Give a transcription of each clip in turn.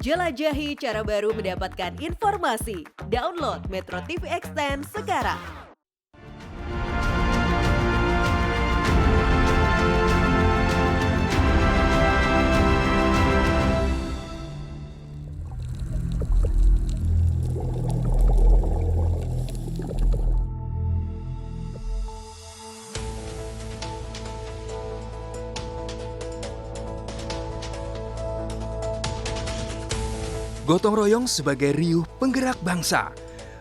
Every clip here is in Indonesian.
Jelajahi cara baru mendapatkan informasi. Download Metro TV Extend sekarang. Gotong royong sebagai riuh penggerak bangsa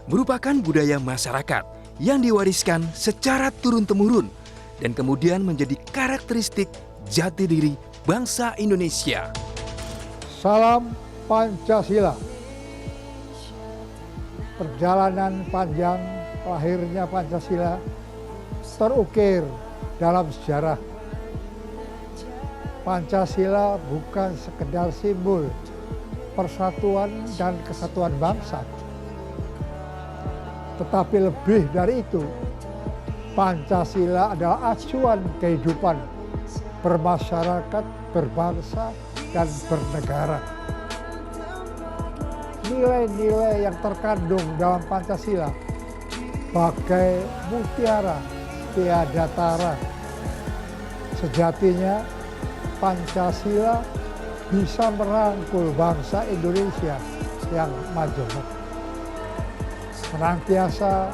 merupakan budaya masyarakat yang diwariskan secara turun-temurun dan kemudian menjadi karakteristik jati diri bangsa Indonesia. Salam Pancasila. Perjalanan panjang lahirnya Pancasila terukir dalam sejarah. Pancasila bukan sekedar simbol persatuan dan kesatuan bangsa. Tetapi lebih dari itu, Pancasila adalah acuan kehidupan bermasyarakat, berbangsa, dan bernegara. Nilai-nilai yang terkandung dalam Pancasila bagai mutiara tiada tara. Sejatinya Pancasila bisa merangkul bangsa Indonesia yang majemuk. Senantiasa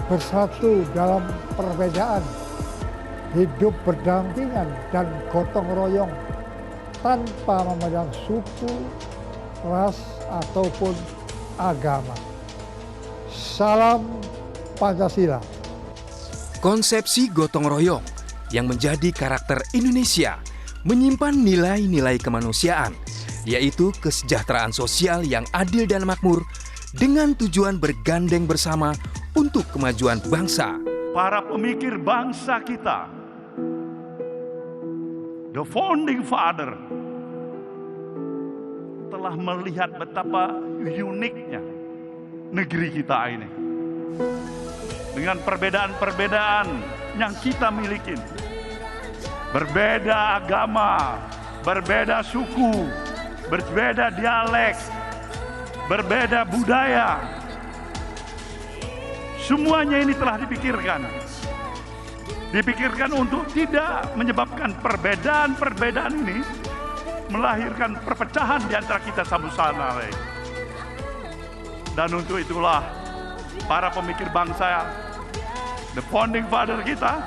bersatu dalam perbedaan, hidup berdampingan dan gotong royong tanpa memandang suku, ras, ataupun agama. Salam Pancasila. Konsepsi gotong royong yang menjadi karakter Indonesia menyimpan nilai-nilai kemanusiaan, yaitu kesejahteraan sosial yang adil dan makmur dengan tujuan bergandeng bersama untuk kemajuan bangsa. Para pemikir bangsa kita, the founding father, telah melihat betapa uniknya negeri kita ini. Dengan perbedaan-perbedaan yang kita miliki. Berbeda agama, berbeda suku, berbeda dialek, berbeda budaya. Semuanya ini telah dipikirkan. Dipikirkan untuk tidak menyebabkan perbedaan-perbedaan ini melahirkan perpecahan di antara kita sama lain. Dan untuk itulah para pemikir bangsa, the founding father kita,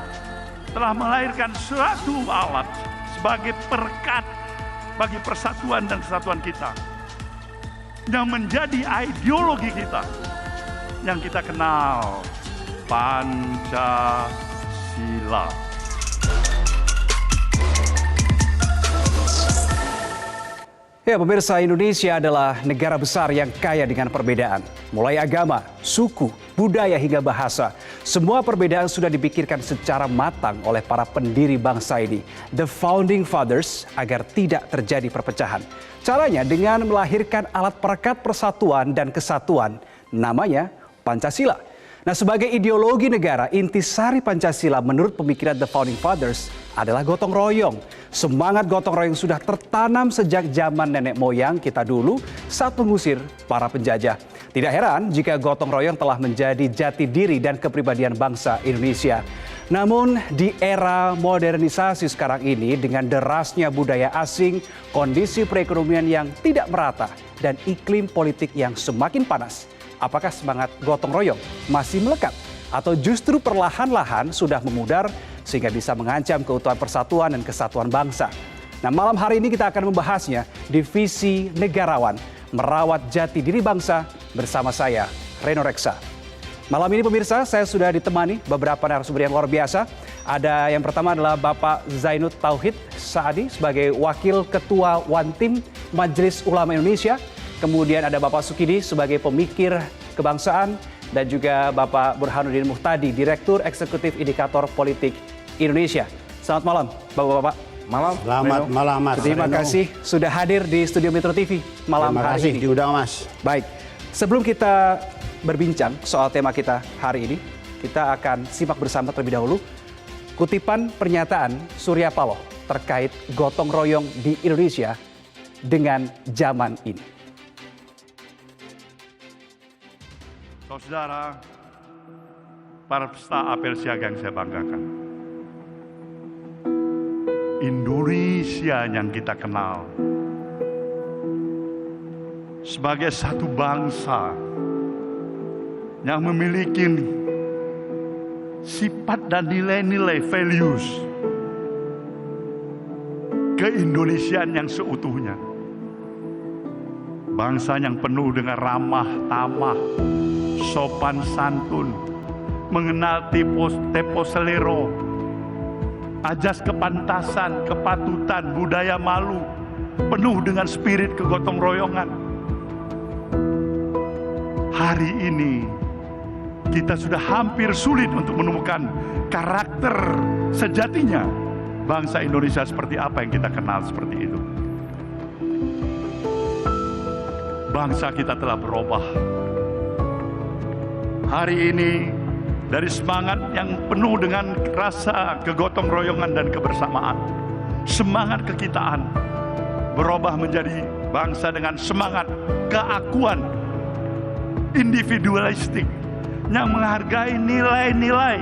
telah melahirkan suatu alat sebagai perkat bagi persatuan dan kesatuan kita yang menjadi ideologi kita yang kita kenal, Pancasila. Ya, pemirsa, Indonesia adalah negara besar yang kaya dengan perbedaan. Mulai agama, suku, budaya hingga bahasa. Semua perbedaan sudah dipikirkan secara matang oleh para pendiri bangsa ini, the founding fathers, agar tidak terjadi perpecahan. Caranya dengan melahirkan alat perekat persatuan dan kesatuan, namanya Pancasila. Nah, sebagai ideologi negara, intisari Pancasila menurut pemikiran the founding fathers adalah gotong royong. Semangat gotong royong sudah tertanam sejak zaman nenek moyang kita dulu saat mengusir para penjajah. Tidak heran jika gotong royong telah menjadi jati diri dan kepribadian bangsa Indonesia. Namun di era modernisasi sekarang ini dengan derasnya budaya asing, kondisi perekonomian yang tidak merata, dan iklim politik yang semakin panas, apakah semangat gotong royong masih melekat atau justru perlahan-lahan sudah memudar sehingga bisa mengancam keutuhan persatuan dan kesatuan bangsa? Nah, malam hari ini kita akan membahasnya di Visi Negarawan, Merawat Jati Diri Bangsa bersama saya, Reno Reksa. Malam ini pemirsa, saya sudah ditemani beberapa narasumber yang luar biasa. Ada yang pertama adalah Bapak Zainud Tauhid Saadi sebagai Wakil Ketua Wantim Majelis Ulama Indonesia. Kemudian ada Bapak Sukidi sebagai pemikir kebangsaan, dan juga Bapak Burhanuddin Muhtadi, Direktur Eksekutif Indikator Politik Indonesia. Selamat malam, Bapak-bapak. Malam. Selamat malam, Mas. Terima kasih sudah hadir di studio Metro TV malam hari ini. Diundang, Mas. Baik, sebelum kita berbincang soal tema kita hari ini, kita akan simak bersama terlebih dahulu kutipan pernyataan Surya Paloh terkait gotong royong di Indonesia dengan zaman ini. Saudara, para peserta apel siaga yang saya banggakan, Indonesia yang kita kenal sebagai satu bangsa yang memiliki sifat dan nilai-nilai values keindonesiaan yang seutuhnya. Bangsa yang penuh dengan ramah tamah, sopan santun, mengenal tempo selero, ajas kepantasan, kepatutan, budaya malu, penuh dengan spirit kegotong royongan. Hari ini kita sudah hampir sulit untuk menemukan karakter sejatinya bangsa Indonesia seperti apa yang kita kenal seperti itu. Bangsa kita telah berubah. Hari ini dari semangat yang penuh dengan rasa kegotong royongan dan kebersamaan, semangat kekitaan, berubah menjadi bangsa dengan semangat keakuan individualistik yang menghargai nilai-nilai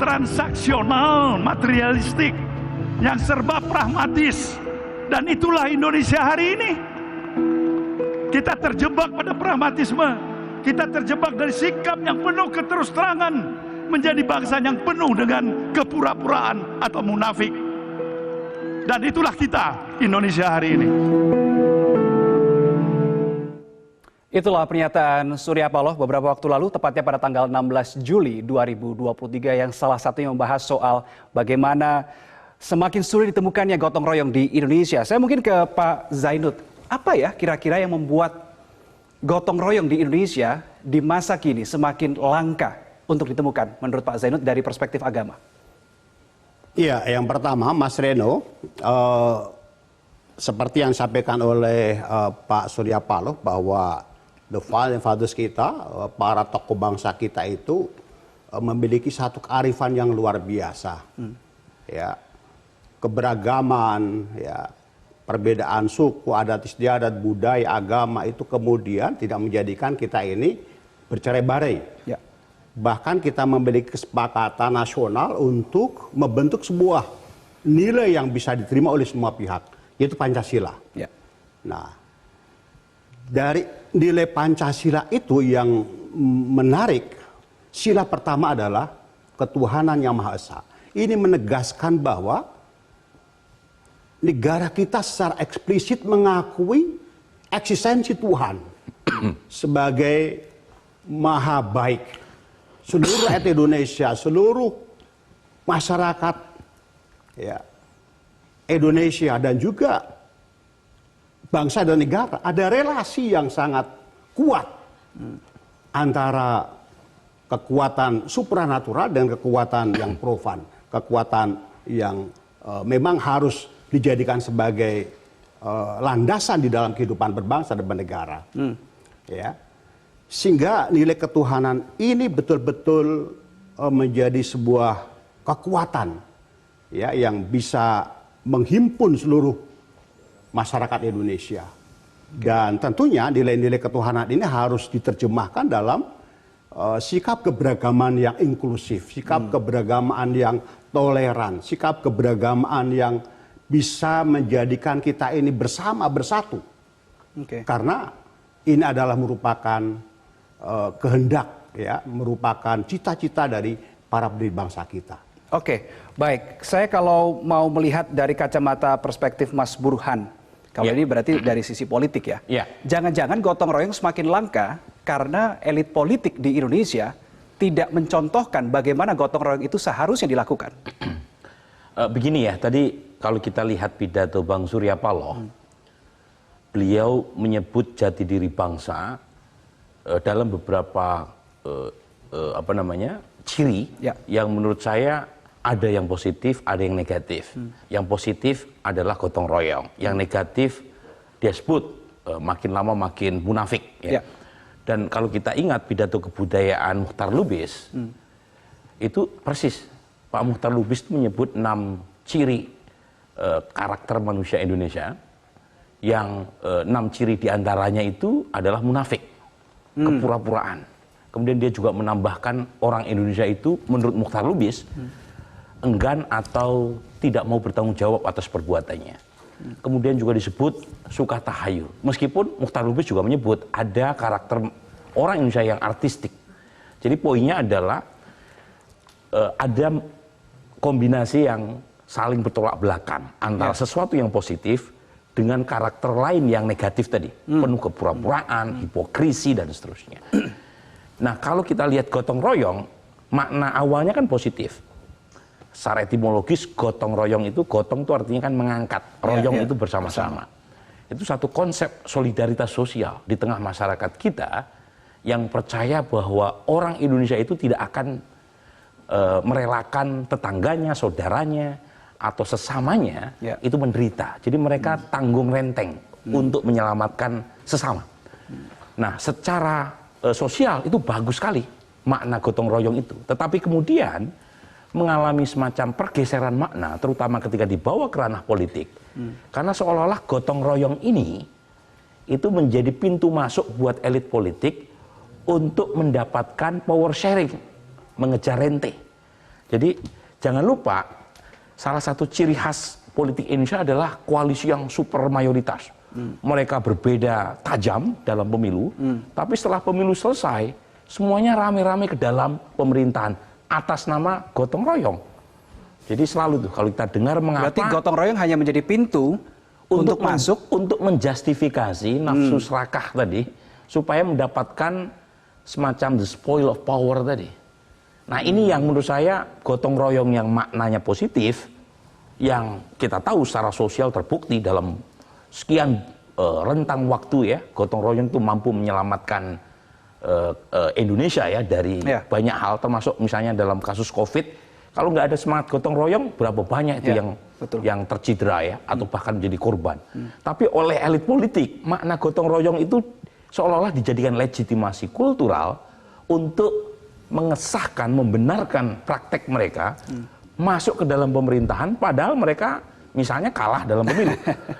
transaksional materialistik yang serba pragmatis. Dan itulah Indonesia hari ini. Kita terjebak pada pragmatisme, kita terjebak dari sikap yang penuh keterus-terangan menjadi bangsa yang penuh dengan kepura-puraan atau munafik. Dan itulah kita, Indonesia hari ini. Itulah pernyataan Surya Paloh beberapa waktu lalu, tepatnya pada tanggal 16 Juli 2023 yang salah satunya membahas soal bagaimana semakin sulit ditemukannya gotong royong di Indonesia. Saya mungkin ke Pak Zainud. Apa ya kira-kira yang membuat gotong royong di Indonesia di masa kini semakin langka untuk ditemukan menurut Pak Zainud dari perspektif agama? Iya, yang pertama Mas Reno, seperti yang disampaikan oleh Pak Surya Paloh bahwa the founding fathers kita, para tokoh bangsa kita itu memiliki satu kearifan yang luar biasa. Ya, keberagaman, ya, perbedaan suku, adat istiadat, budaya, agama itu kemudian tidak menjadikan kita ini bercerai-berai. Ya. Bahkan kita memiliki kesepakatan nasional untuk membentuk sebuah nilai yang bisa diterima oleh semua pihak, yaitu Pancasila. Ya. Nah, dari nilai Pancasila itu yang menarik, sila pertama adalah ketuhanan yang Maha Esa. Ini menegaskan bahwa negara kita secara eksplisit mengakui eksistensi Tuhan sebagai maha baik. Seluruh rakyat Indonesia, seluruh masyarakat ya, Indonesia dan juga bangsa dan negara ada relasi yang sangat kuat antara kekuatan supranatural dan kekuatan yang profan, kekuatan yang memang harus dijadikan sebagai landasan di dalam kehidupan berbangsa dan bernegara. Ya. Sehingga nilai ketuhanan ini betul-betul menjadi sebuah kekuatan ya, yang bisa menghimpun seluruh masyarakat Indonesia. Dan tentunya nilai-nilai ketuhanan ini harus diterjemahkan dalam sikap keberagaman yang inklusif, sikap keberagaman yang toleran, sikap keberagaman yang bisa menjadikan kita ini bersama, bersatu. Karena ini adalah merupakan kehendak, ya, merupakan cita-cita dari para pendiri bangsa kita. Oke, baik. Saya kalau mau melihat dari kacamata perspektif Mas Burhan, kalau ini berarti dari sisi politik ya. Jangan-jangan gotong royong semakin langka karena elit politik di Indonesia tidak mencontohkan bagaimana gotong royong itu seharusnya dilakukan. Begini ya, tadi kalau kita lihat pidato Bang Surya Paloh, beliau menyebut jati diri bangsa dalam beberapa ciri yang menurut saya ada yang positif, ada yang negatif. Yang positif adalah gotong royong, yang negatif dia sebut makin lama makin munafik. Ya. Dan kalau kita ingat pidato kebudayaan Muchtar Lubis, itu persis Pak Muchtar Lubis menyebut 6 ciri karakter manusia Indonesia, yang 6 ciri diantaranya itu adalah munafik, kepura-puraan, Kemudian dia juga menambahkan orang Indonesia itu menurut Muchtar Lubis enggan atau tidak mau bertanggung jawab atas perbuatannya. Kemudian juga disebut suka tahayul. Meskipun Muchtar Lubis juga menyebut ada karakter orang Indonesia yang artistik. Jadi poinnya adalah ada kombinasi yang saling bertolak belakang antara sesuatu yang positif dengan karakter lain yang negatif tadi, penuh kepura-puraan, hipokrisi dan seterusnya. Nah, kalau kita lihat gotong royong, makna awalnya kan positif. Secara etimologis gotong royong itu, gotong itu artinya kan mengangkat, royong itu bersama-sama. Itu satu konsep solidaritas sosial di tengah masyarakat kita yang percaya bahwa orang Indonesia itu tidak akan merelakan tetangganya, saudaranya, atau sesamanya itu menderita. Jadi mereka tanggung renteng untuk menyelamatkan sesama. Nah, secara sosial itu bagus sekali makna gotong royong itu. Tetapi kemudian mengalami semacam pergeseran makna, terutama ketika dibawa ke ranah politik. Karena seolah-olah gotong royong ini itu menjadi pintu masuk buat elit politik untuk mendapatkan power sharing, mengejar rente. Jadi jangan lupa, salah satu ciri khas politik Indonesia adalah koalisi yang super mayoritas. Mereka berbeda tajam dalam pemilu, tapi setelah pemilu selesai, semuanya rame-rame ke dalam pemerintahan atas nama gotong royong. Jadi selalu tuh kalau kita dengar mengapa... Berarti gotong royong hanya menjadi pintu untuk masuk? Untuk menjustifikasi nafsu serakah tadi, supaya mendapatkan semacam the spoil of power tadi. Nah ini yang menurut saya gotong royong yang maknanya positif, yang kita tahu secara sosial terbukti dalam sekian rentang waktu ya, gotong royong itu mampu menyelamatkan Indonesia ya dari banyak hal, termasuk misalnya dalam kasus COVID. Kalau nggak ada semangat gotong royong, berapa banyak itu yang tercidera ya, atau bahkan menjadi korban. Tapi oleh elit politik, makna gotong royong itu seolah-olah dijadikan legitimasi kultural untuk mengesahkan, membenarkan praktek mereka masuk ke dalam pemerintahan, padahal mereka misalnya kalah dalam pemilu.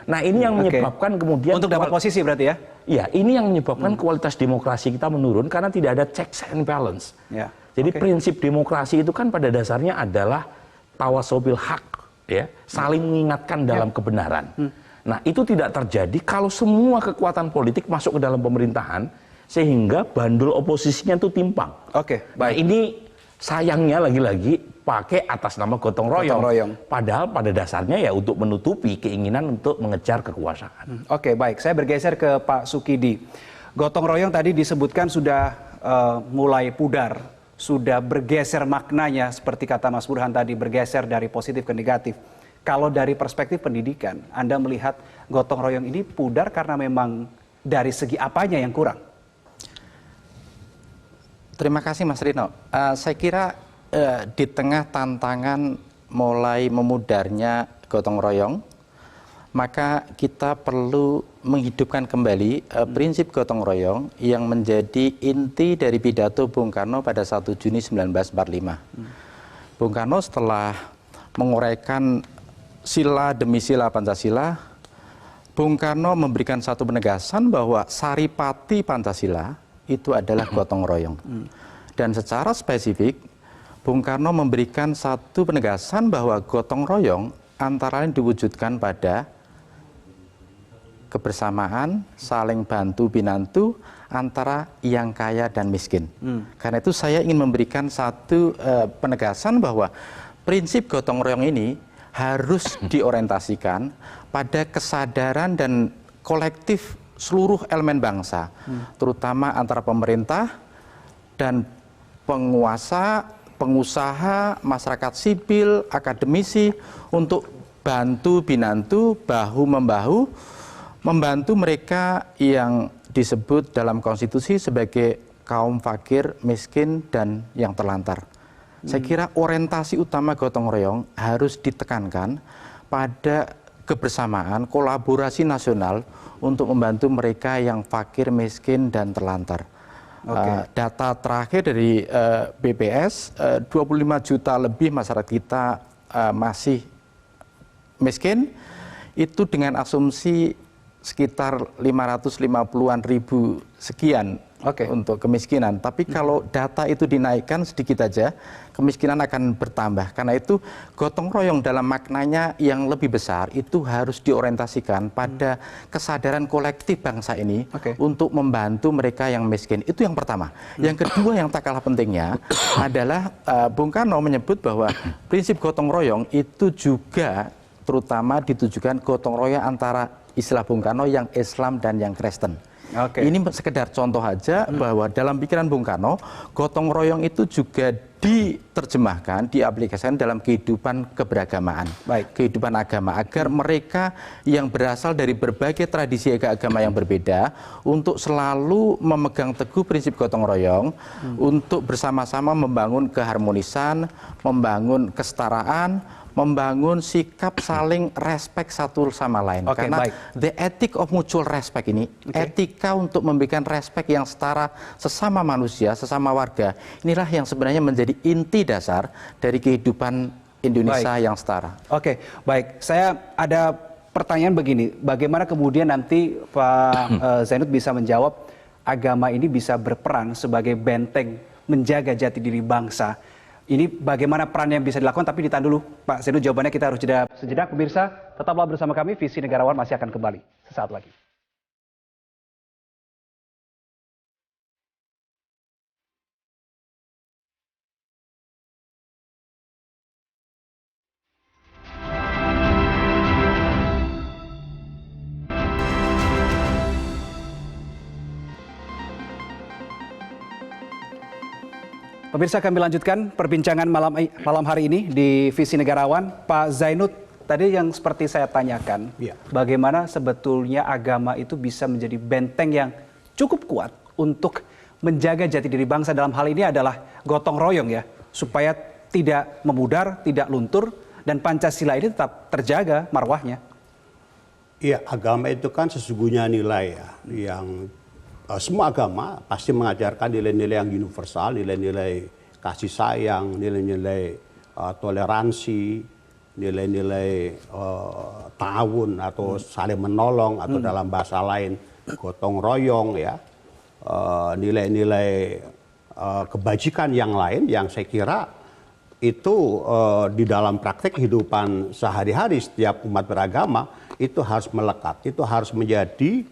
Nah ini yang menyebabkan kemudian... Untuk dapat posisi berarti ya? Iya, ini yang menyebabkan kualitas demokrasi kita menurun karena tidak ada checks and balance. Jadi prinsip demokrasi itu kan pada dasarnya adalah tawasobil hak, ya, saling mengingatkan dalam kebenaran. Nah itu tidak terjadi kalau semua kekuatan politik masuk ke dalam pemerintahan, sehingga bandul oposisinya itu timpang. Nah ini sayangnya lagi-lagi pakai atas nama gotong royong. Padahal pada dasarnya ya untuk menutupi keinginan untuk mengejar kekuasaan. Baik. Saya bergeser ke Pak Sukidi. Gotong royong tadi disebutkan sudah mulai pudar, sudah bergeser maknanya seperti kata Mas Burhan tadi, bergeser dari positif ke negatif. Kalau dari perspektif pendidikan, Anda melihat gotong royong ini pudar karena memang dari segi apanya yang kurang? Terima kasih Mas Rino. Saya kira di tengah tantangan mulai memudarnya gotong royong, maka kita perlu menghidupkan kembali prinsip gotong royong yang menjadi inti dari pidato Bung Karno pada 1 Juni 1945. Bung Karno setelah menguraikan sila demi sila Pancasila, Bung Karno memberikan satu penegasan bahwa saripati Pancasila itu adalah gotong royong. Dan secara spesifik, Bung Karno memberikan satu penegasan bahwa gotong royong antara lain diwujudkan pada kebersamaan, saling bantu binantu antara yang kaya dan miskin. Karena itu saya ingin memberikan satu penegasan bahwa prinsip gotong royong ini harus diorientasikan pada kesadaran dan kolektif seluruh elemen bangsa, terutama antara pemerintah dan penguasa, pengusaha, masyarakat sipil, akademisi, untuk bantu binantu, bahu-membahu, membantu mereka yang disebut dalam konstitusi sebagai kaum fakir, miskin, dan yang terlantar. Saya kira orientasi utama gotong royong harus ditekankan pada kebersamaan, kolaborasi nasional untuk membantu mereka yang fakir, miskin, dan terlantar. Data terakhir dari BPS, 25 juta lebih masyarakat kita masih miskin, itu dengan asumsi sekitar 550-an ribu sekian untuk kemiskinan. Tapi kalau data itu dinaikkan sedikit aja, kemiskinan akan bertambah. Karena itu gotong royong dalam maknanya yang lebih besar itu harus diorientasikan pada kesadaran kolektif bangsa ini untuk membantu mereka yang miskin. Itu yang pertama. Yang kedua yang tak kalah pentingnya adalah Bung Karno menyebut bahwa prinsip gotong royong itu juga terutama ditujukan gotong royong antara istilah Bung Karno yang Islam dan yang Kristen. Ini sekedar contoh aja bahwa dalam pikiran Bung Karno, gotong royong itu juga diterjemahkan, diaplikasikan dalam kehidupan keberagamaan, kehidupan agama, agar mereka yang berasal dari berbagai tradisi agama yang berbeda untuk selalu memegang teguh prinsip gotong royong, untuk bersama-sama membangun keharmonisan, membangun kesetaraan, membangun sikap saling respect satu sama lain. Karena the ethic of mutual respect ini, etika untuk memberikan respect yang setara sesama manusia, sesama warga, inilah yang sebenarnya menjadi inti dasar dari kehidupan Indonesia yang setara. Baik. Saya ada pertanyaan begini, bagaimana kemudian nanti Pak Zainud bisa menjawab agama ini bisa berperan sebagai benteng menjaga jati diri bangsa? Ini bagaimana peran yang bisa dilakukan, tapi ditahan dulu Pak Zainud jawabannya, kita harus jeda sejenak. Pemirsa, tetaplah bersama kami, Visi Negarawan masih akan kembali sesaat lagi. Pemirsa, kami lanjutkan perbincangan malam hari ini di Visi Negarawan. Pak Zainud, tadi yang seperti saya tanyakan, bagaimana sebetulnya agama itu bisa menjadi benteng yang cukup kuat untuk menjaga jati diri bangsa, dalam hal ini adalah gotong royong ya, supaya tidak memudar, tidak luntur, dan Pancasila ini tetap terjaga marwahnya. Iya, agama itu kan sesungguhnya nilai ya, yang semua agama pasti mengajarkan nilai-nilai yang universal, nilai-nilai kasih sayang, nilai-nilai toleransi, nilai-nilai ta'awun atau saling menolong, atau dalam bahasa lain gotong royong ya, nilai-nilai kebajikan yang lain yang saya kira itu di dalam praktek kehidupan sehari-hari setiap umat beragama itu harus melekat, itu harus menjadi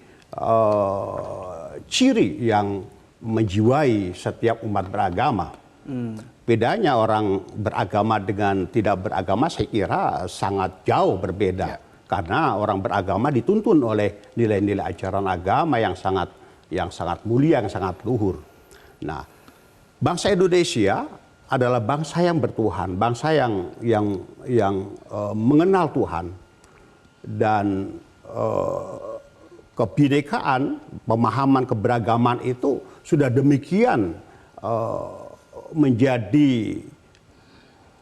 ciri yang menjiwai setiap umat beragama. Bedanya orang beragama dengan tidak beragama saya kira sangat jauh berbeda. Karena orang beragama dituntun oleh nilai-nilai ajaran agama yang sangat mulia, yang sangat luhur. Nah, bangsa Indonesia adalah bangsa yang bertuhan, bangsa yang mengenal Tuhan, dan kebinekaan, pemahaman keberagaman itu sudah demikian menjadi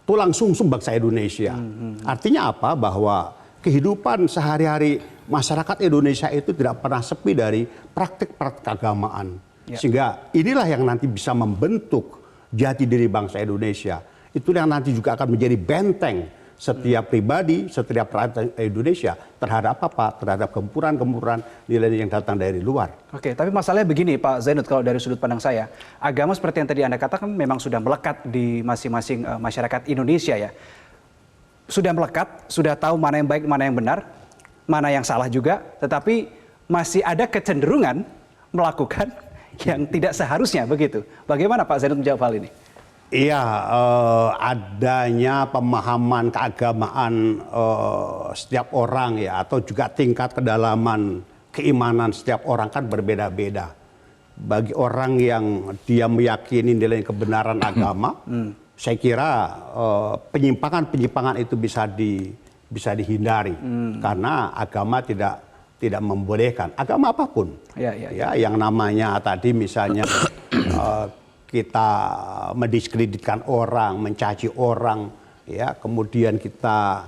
tulang sumsum bangsa Indonesia. Artinya apa? Bahwa kehidupan sehari-hari masyarakat Indonesia itu tidak pernah sepi dari praktik-praktik keagamaan. Sehingga inilah yang nanti bisa membentuk jati diri bangsa Indonesia. Itu yang nanti juga akan menjadi benteng setiap pribadi, setiap rakyat Indonesia terhadap apa? Terhadap gempuran-gempuran nilai yang datang dari luar. Tapi masalahnya begini Pak Zainud, kalau dari sudut pandang saya, agama seperti yang tadi Anda katakan memang sudah melekat di masing-masing masyarakat Indonesia ya. Sudah melekat, sudah tahu mana yang baik, mana yang benar, mana yang salah juga, tetapi masih ada kecenderungan melakukan yang tidak seharusnya begitu. Bagaimana Pak Zainud menjawab hal ini? Iya, adanya pemahaman keagamaan setiap orang ya, atau juga tingkat kedalaman keimanan setiap orang kan berbeda-beda. Bagi orang yang dia meyakini nilai kebenaran agama, saya kira penyimpangan-penyimpangan itu bisa dihindari, karena agama tidak membolehkan agama apapun. Ya, yang namanya tadi misalnya kita mendiskreditkan orang, mencaci orang, ya, kemudian kita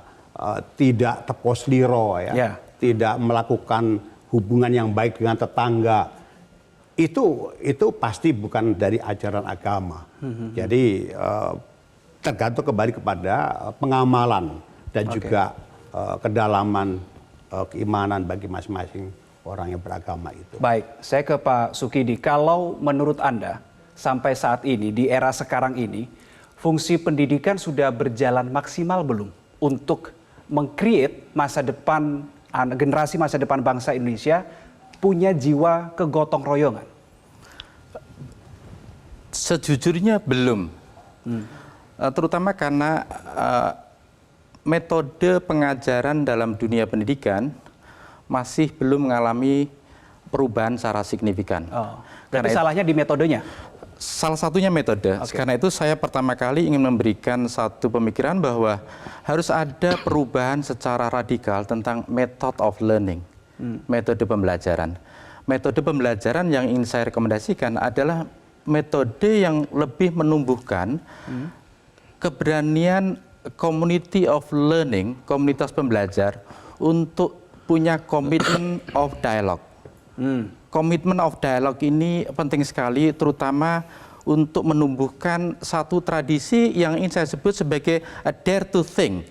tidak tepos liro, ya, tidak melakukan hubungan yang baik dengan tetangga, itu pasti bukan dari ajaran agama. Jadi tergantung kembali kepada pengamalan dan juga kedalaman keimanan bagi masing-masing orang yang beragama itu. Baik, saya ke Pak Sukidi. Kalau menurut Anda sampai saat ini di era sekarang ini fungsi pendidikan sudah berjalan maksimal belum untuk meng-create masa depan generasi masa depan bangsa Indonesia punya jiwa kegotong royongan? Sejujurnya belum. Terutama karena metode pengajaran dalam dunia pendidikan masih belum mengalami perubahan secara signifikan. Berarti salahnya di metodenya? Salah satunya metode. Karena itu saya pertama kali ingin memberikan satu pemikiran bahwa harus ada perubahan secara radikal tentang method of learning, metode pembelajaran. Metode pembelajaran yang ingin saya rekomendasikan adalah metode yang lebih menumbuhkan keberanian community of learning, komunitas pembelajar untuk punya komitmen of dialogue. Komitmen of dialogue ini penting sekali, terutama untuk menumbuhkan satu tradisi yang ingin saya sebut sebagai a dare to think.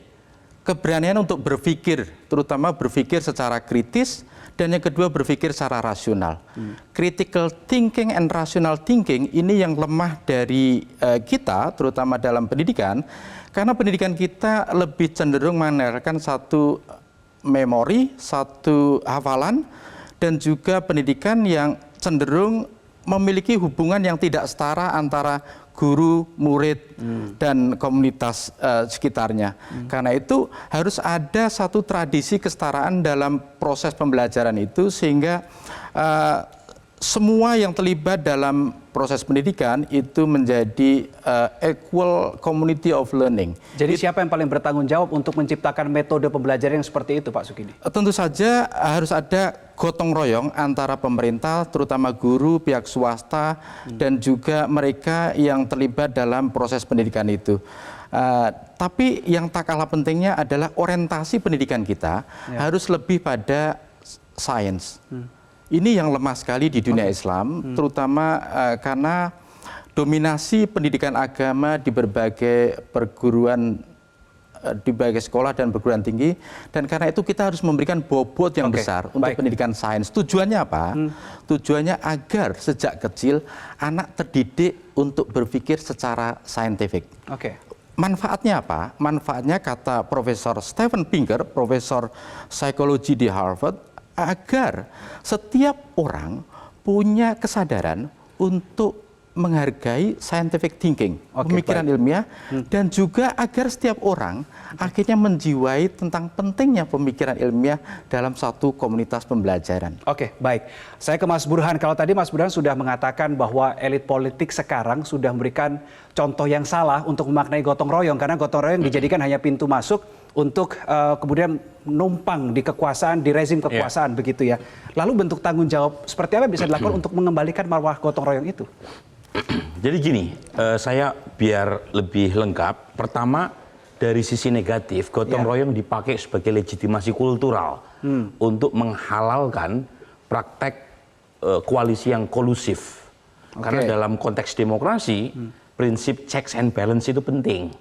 Keberanian untuk berpikir, terutama berpikir secara kritis, dan yang kedua berpikir secara rasional. Critical thinking and rational thinking ini yang lemah dari kita, terutama dalam pendidikan, karena pendidikan kita lebih cenderung mengandalkan satu memori, satu hafalan, dan juga pendidikan yang cenderung memiliki hubungan yang tidak setara antara guru, murid, dan komunitas sekitarnya. Karena itu harus ada satu tradisi kesetaraan dalam proses pembelajaran itu, sehingga semua yang terlibat dalam proses pendidikan itu menjadi equal community of learning. Jadi siapa yang paling bertanggung jawab untuk menciptakan metode pembelajaran yang seperti itu, Pak Sukidi? Tentu saja harus ada gotong royong antara pemerintah, terutama guru, pihak swasta, dan juga mereka yang terlibat dalam proses pendidikan itu. Tapi yang tak kalah pentingnya adalah orientasi pendidikan kita harus lebih pada sains. Ini yang lemah sekali di dunia Islam, terutama karena dominasi pendidikan agama di berbagai perguruan, di berbagai sekolah dan perguruan tinggi, dan karena itu kita harus memberikan bobot yang besar untuk pendidikan sains. Tujuannya apa? Tujuannya agar sejak kecil anak terdidik untuk berpikir secara saintifik. Manfaatnya apa? Manfaatnya kata Profesor Steven Pinker, Profesor Psikologi di Harvard, agar setiap orang punya kesadaran untuk menghargai scientific thinking, pemikiran ilmiah, dan juga agar setiap orang akhirnya menjiwai tentang pentingnya pemikiran ilmiah dalam satu komunitas pembelajaran. Oke, baik. Saya ke Mas Burhan. Kalau tadi Mas Burhan sudah mengatakan bahwa elit politik sekarang sudah memberikan contoh yang salah untuk memaknai gotong royong, karena gotong royong dijadikan hanya pintu masuk untuk kemudian numpang di kekuasaan, di rezim kekuasaan, begitu ya. Lalu bentuk tanggung jawab seperti apa bisa dilakukan untuk mengembalikan marwah gotong royong itu? Jadi gini, saya biar lebih lengkap. Pertama, dari sisi negatif, gotong royong dipakai sebagai legitimasi kultural untuk menghalalkan praktek koalisi yang kolusif. Karena dalam konteks demokrasi, prinsip checks and balance itu penting.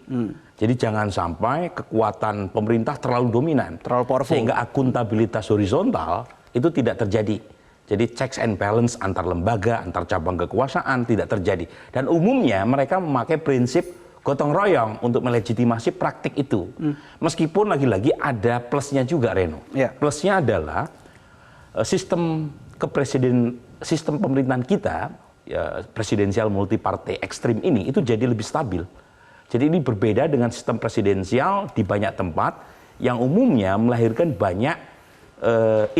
Jadi jangan sampai kekuatan pemerintah terlalu dominan, terlalu powerful, sehingga akuntabilitas horizontal itu tidak terjadi. Jadi checks and balance antar lembaga, antar cabang kekuasaan tidak terjadi. Dan umumnya mereka memakai prinsip gotong royong untuk melegitimasi praktik itu. Meskipun lagi-lagi ada plusnya juga, Reno. Plusnya adalah sistem pemerintahan kita, presidensial multipartai ekstrim ini itu jadi lebih stabil. Jadi ini berbeda dengan sistem presidensial di banyak tempat yang umumnya melahirkan banyak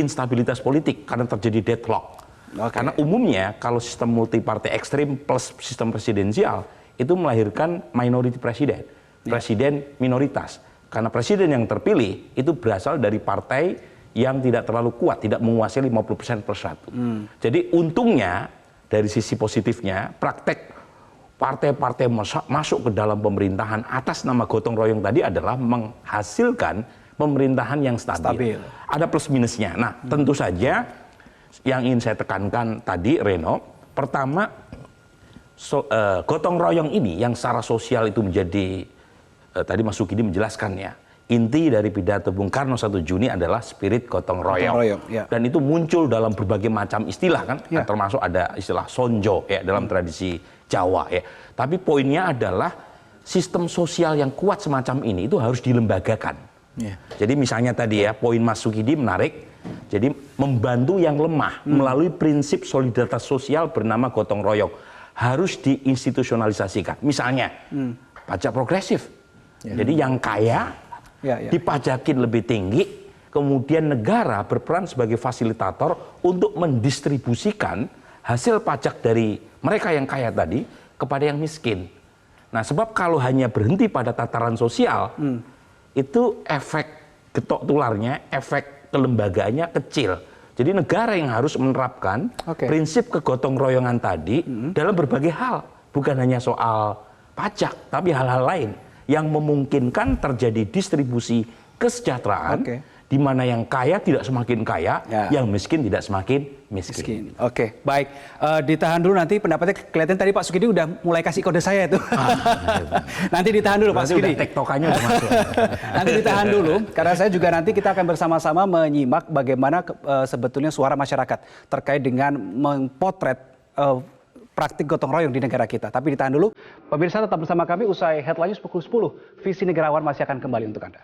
instabilitas politik karena terjadi deadlock. Karena umumnya kalau sistem multipartai ekstrim plus sistem presidensial itu melahirkan minority presiden, presiden minoritas. Karena presiden yang terpilih itu berasal dari partai yang tidak terlalu kuat, tidak menguasai 50%+1. Jadi untungnya dari sisi positifnya praktek partai-partai masuk ke dalam pemerintahan atas nama gotong royong tadi adalah menghasilkan pemerintahan yang stabil. Ada plus minusnya. Nah, tentu saja yang ingin saya tekankan tadi, Reno, pertama, gotong royong ini yang secara sosial itu menjadi, tadi Mas Sukidi menjelaskannya, inti dari pidato Bung Karno 1 Juni adalah spirit gotong royong. Ya. Dan itu muncul dalam berbagai macam istilah kan, Ya. termasuk ada istilah sonjo ya dalam tradisi Jawa ya. Tapi poinnya adalah sistem sosial yang kuat semacam ini itu harus dilembagakan. Ya. Jadi misalnya tadi ya, poin Mas Sukidi menarik. Jadi membantu yang lemah melalui prinsip solidaritas sosial bernama gotong royong harus diinstitusionalisasikan. Misalnya pajak progresif. Jadi yang kaya dipajakin lebih tinggi, kemudian negara berperan sebagai fasilitator untuk mendistribusikan hasil pajak dari mereka yang kaya tadi kepada yang miskin. Nah, sebab kalau hanya berhenti pada tataran sosial, itu efek getok tularnya, efek kelembagaannya kecil. Jadi negara yang harus menerapkan prinsip kegotong royongan tadi dalam berbagai hal, bukan hanya soal pajak, tapi hal-hal lain yang memungkinkan terjadi distribusi kesejahteraan, di mana yang kaya tidak semakin kaya, yang miskin tidak semakin miskin. Oke, baik. Ditahan dulu nanti pendapatnya. Kelihatan tadi Pak Sukidi udah mulai kasih kode saya itu. Nanti ditahan dulu Pak Sukidi. Tektokannya udah masuk. Nanti ditahan dulu, karena saya juga nanti kita akan bersama-sama menyimak bagaimana sebetulnya suara masyarakat terkait dengan mempotret praktik gotong royong di negara kita. Tapi ditahan dulu. Pemirsa tetap bersama kami usai Headline News pukul 10. Visi Negarawan masih akan kembali untuk Anda.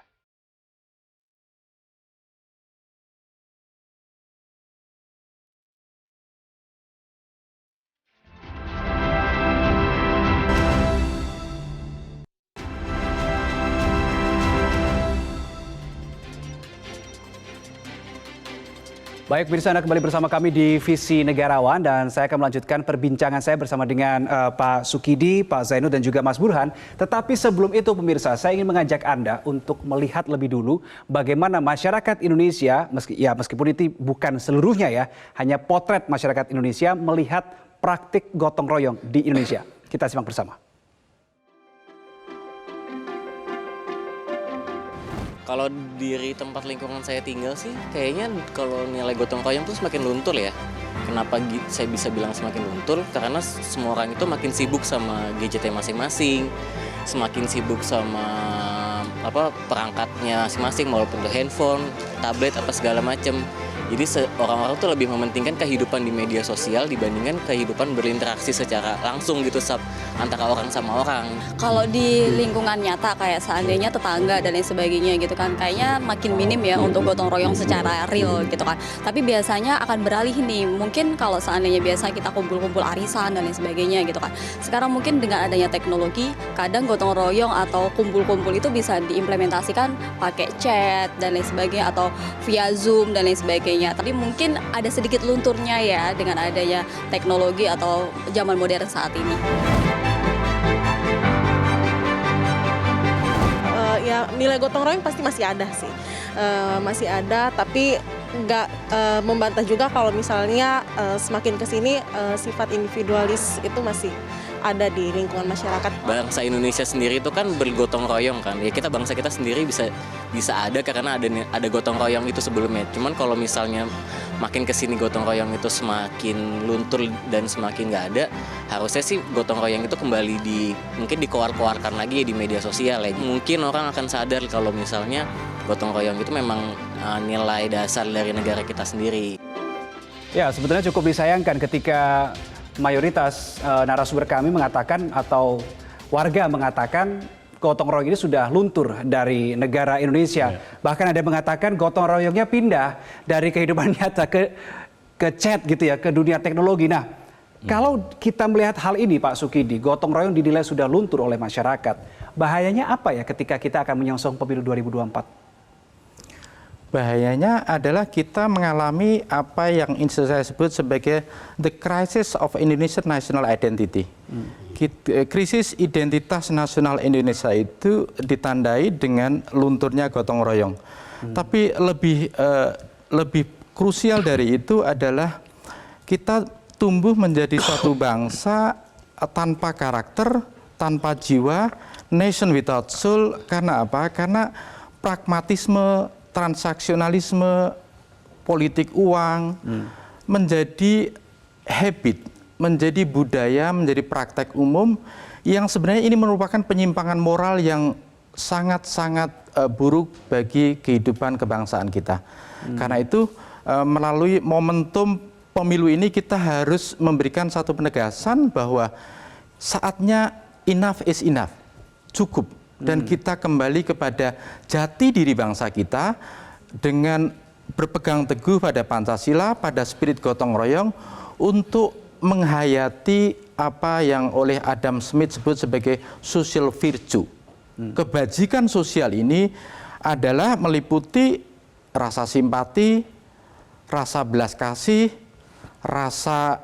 Baik, pemirsa, Anda kembali bersama kami di Visi Negarawan dan saya akan melanjutkan perbincangan saya bersama dengan Pak Sukidi, Pak Zainul dan juga Mas Burhan. Tetapi sebelum itu pemirsa, saya ingin mengajak Anda untuk melihat lebih dulu bagaimana masyarakat Indonesia, meskipun itu bukan seluruhnya ya, hanya potret masyarakat Indonesia melihat praktik gotong royong di Indonesia. Kita simak bersama. Kalau di tempat lingkungan saya tinggal sih, kayaknya kalau nilai gotong royong tuh semakin luntur ya. Kenapa saya bisa bilang semakin luntur? Karena semua orang itu makin sibuk sama gadgetnya masing-masing, semakin sibuk sama perangkatnya masing-masing, walaupun itu handphone, tablet, apa segala macam. Jadi orang-orang tuh lebih mementingkan kehidupan di media sosial dibandingkan kehidupan berinteraksi secara langsung gitu antara orang sama orang. Kalau di lingkungan nyata kayak seandainya tetangga dan lain sebagainya gitu kan, kayaknya makin minim ya untuk gotong royong secara real gitu kan. Tapi biasanya akan beralih nih, mungkin kalau seandainya biasa kita kumpul-kumpul arisan dan lain sebagainya gitu kan. Sekarang mungkin dengan adanya teknologi, kadang gotong royong atau kumpul-kumpul itu bisa diimplementasikan pakai chat dan lain sebagainya atau via Zoom dan lain sebagainya. Tapi mungkin ada sedikit lunturnya ya dengan adanya teknologi atau zaman modern saat ini. Ya nilai gotong royong pasti masih ada sih, masih ada, tapi nggak membantah juga kalau misalnya semakin kesini sifat individualis itu masih ada di lingkungan masyarakat. Bangsa Indonesia sendiri itu kan bergotong royong kan. Ya bangsa kita sendiri bisa ada karena ada gotong royong itu sebelumnya. Cuman kalau misalnya makin kesini gotong royong itu semakin luntur dan semakin nggak ada, harusnya sih gotong royong itu kembali mungkin dikeluarkan lagi ya di media sosial ya. Mungkin orang akan sadar kalau misalnya gotong royong itu memang nilai dasar dari negara kita sendiri. Ya, sebetulnya cukup disayangkan ketika mayoritas narasumber kami mengatakan atau warga mengatakan gotong royong ini sudah luntur dari negara Indonesia. Bahkan ada yang mengatakan gotong royongnya pindah dari kehidupan nyata ke chat gitu ya, ke dunia teknologi. Nah, kalau kita melihat hal ini Pak Sukidi, gotong royong dinilai sudah luntur oleh masyarakat. Bahayanya apa ya ketika kita akan menyongsong pemilu 2024? Bahayanya adalah kita mengalami apa yang saya sebut sebagai the crisis of Indonesian national identity. Krisis identitas nasional Indonesia itu ditandai dengan lunturnya gotong royong. Tapi lebih krusial dari itu adalah kita tumbuh menjadi suatu bangsa tanpa karakter, tanpa jiwa, nation without soul. Karena apa? Karena pragmatisme, transaksionalisme, politik uang menjadi habit, menjadi budaya, menjadi praktek umum yang sebenarnya ini merupakan penyimpangan moral yang sangat-sangat buruk bagi kehidupan kebangsaan kita. Karena itu melalui momentum pemilu ini kita harus memberikan satu penegasan bahwa saatnya enough is enough, cukup. Dan kita kembali kepada jati diri bangsa kita dengan berpegang teguh pada Pancasila, pada spirit gotong royong untuk menghayati apa yang oleh Adam Smith sebut sebagai social virtue. Kebajikan sosial ini adalah meliputi rasa simpati, rasa belas kasih, rasa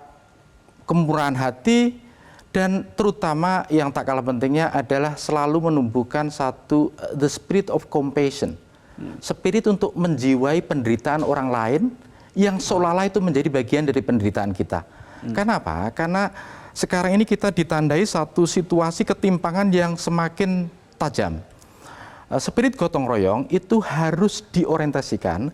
kemurahan hati, dan terutama yang tak kalah pentingnya adalah selalu menumbuhkan satu the spirit of compassion. Spirit untuk menjiwai penderitaan orang lain yang seolah-olah itu menjadi bagian dari penderitaan kita. Kenapa? Karena sekarang ini kita ditandai satu situasi ketimpangan yang semakin tajam. Spirit gotong royong itu harus diorientasikan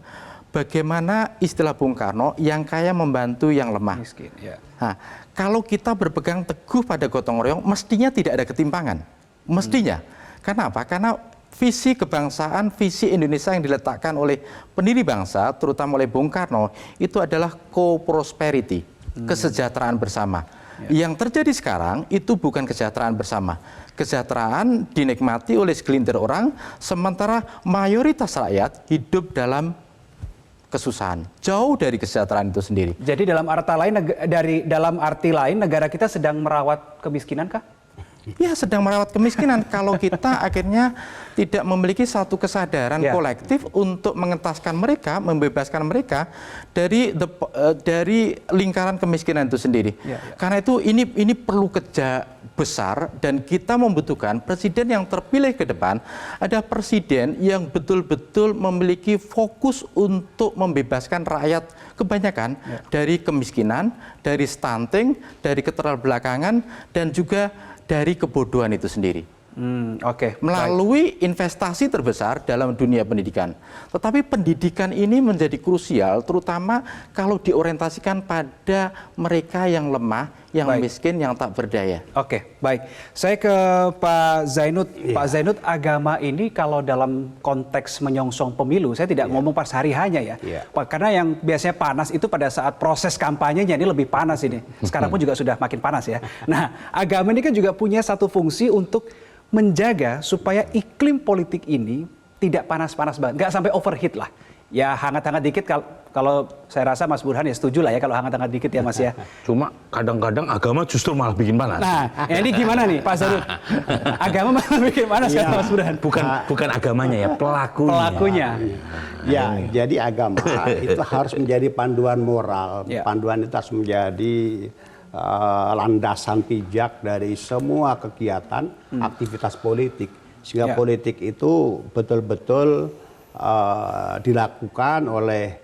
bagaimana istilah Bung Karno, yang kaya membantu yang lemah. Miskin, ya. Nah, kalau kita berpegang teguh pada gotong royong, mestinya tidak ada ketimpangan. Mestinya. Kenapa? Karena visi kebangsaan, visi Indonesia yang diletakkan oleh pendiri bangsa, terutama oleh Bung Karno, itu adalah co-prosperity, kesejahteraan bersama. Yang terjadi sekarang itu bukan kesejahteraan bersama. Kesejahteraan dinikmati oleh segelintir orang, sementara mayoritas rakyat hidup dalam kesusahan, jauh dari kesejahteraan itu sendiri. Jadi dalam arti lain negara kita sedang merawat kemiskinan kah? Ya, sedang merawat kemiskinan kalau kita akhirnya tidak memiliki satu kesadaran kolektif untuk mengentaskan mereka, membebaskan mereka dari lingkaran kemiskinan itu sendiri. Karena itu ini perlu kerja besar, dan kita membutuhkan presiden yang terpilih ke depan ada presiden yang betul-betul memiliki fokus untuk membebaskan rakyat kebanyakan dari kemiskinan, dari stunting, dari keterbelakangan, dan juga dari kebodohan itu sendiri. Melalui investasi terbesar dalam dunia pendidikan. Tetapi pendidikan ini menjadi krusial, terutama kalau diorientasikan pada mereka yang lemah, yang miskin, yang tak berdaya. Baik. Saya ke Pak Zainud. Pak Zainud, agama ini kalau dalam konteks menyongsong pemilu, saya tidak ngomong pas hari hanya ya. Pak, karena yang biasanya panas itu pada saat proses kampanyenya, ini lebih panas ini. Sekarang pun juga sudah makin panas ya. Nah, agama ini kan juga punya satu fungsi untuk menjaga supaya iklim politik ini tidak panas-panas banget, nggak sampai overheat lah. Ya hangat-hangat dikit, kalau saya rasa Mas Burhan ya setuju lah ya kalau hangat-hangat dikit ya Mas ya. Cuma kadang-kadang agama justru malah bikin panas. Nah, ini gimana nih Pak Zainud? Agama malah bikin panas kan Mas Burhan? Bukan agamanya ya, pelakunya. Ya, jadi agama itu harus menjadi panduan moral. Panduan itu harus menjadi landasan pijak dari semua kegiatan aktivitas politik, sehingga politik itu betul-betul dilakukan oleh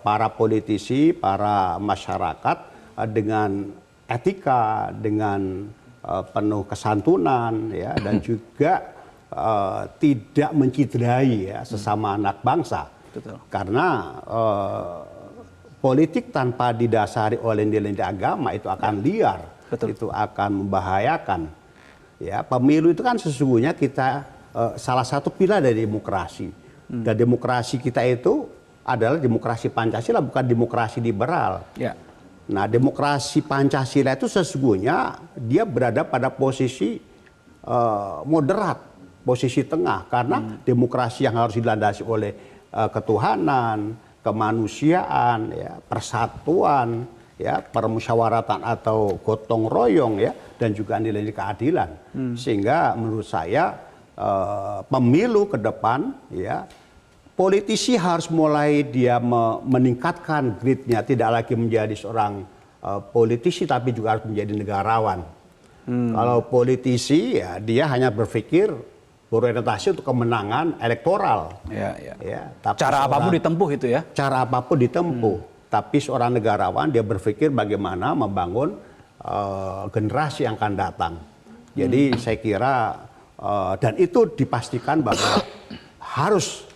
para politisi, para masyarakat dengan etika, dengan penuh kesantunan, ya, dan juga tidak menciderai ya sesama anak bangsa. Karena politik tanpa didasari oleh nilai-nilai agama itu akan liar, itu akan membahayakan. Ya, pemilu itu kan sesungguhnya kita salah satu pilar dari demokrasi. Dan demokrasi kita itu adalah demokrasi Pancasila, bukan demokrasi liberal. Nah, demokrasi Pancasila itu sesungguhnya dia berada pada posisi moderat, posisi tengah, karena demokrasi yang harus dilandasi oleh ketuhanan, kemanusiaan, ya, persatuan, ya, permusyawaratan atau gotong royong, ya, dan juga nilai keadilan. Sehingga menurut saya pemilu ke depan, ya, politisi harus mulai dia meningkatkan gridnya, tidak lagi menjadi seorang politisi tapi juga harus menjadi negarawan. Kalau politisi ya dia hanya berpikir berorientasi untuk kemenangan elektoral. Ya, tapi cara apapun ditempuh itu ya. Cara apapun ditempuh. Tapi seorang negarawan dia berpikir bagaimana membangun generasi yang akan datang. Jadi saya kira dan itu dipastikan bahwa harus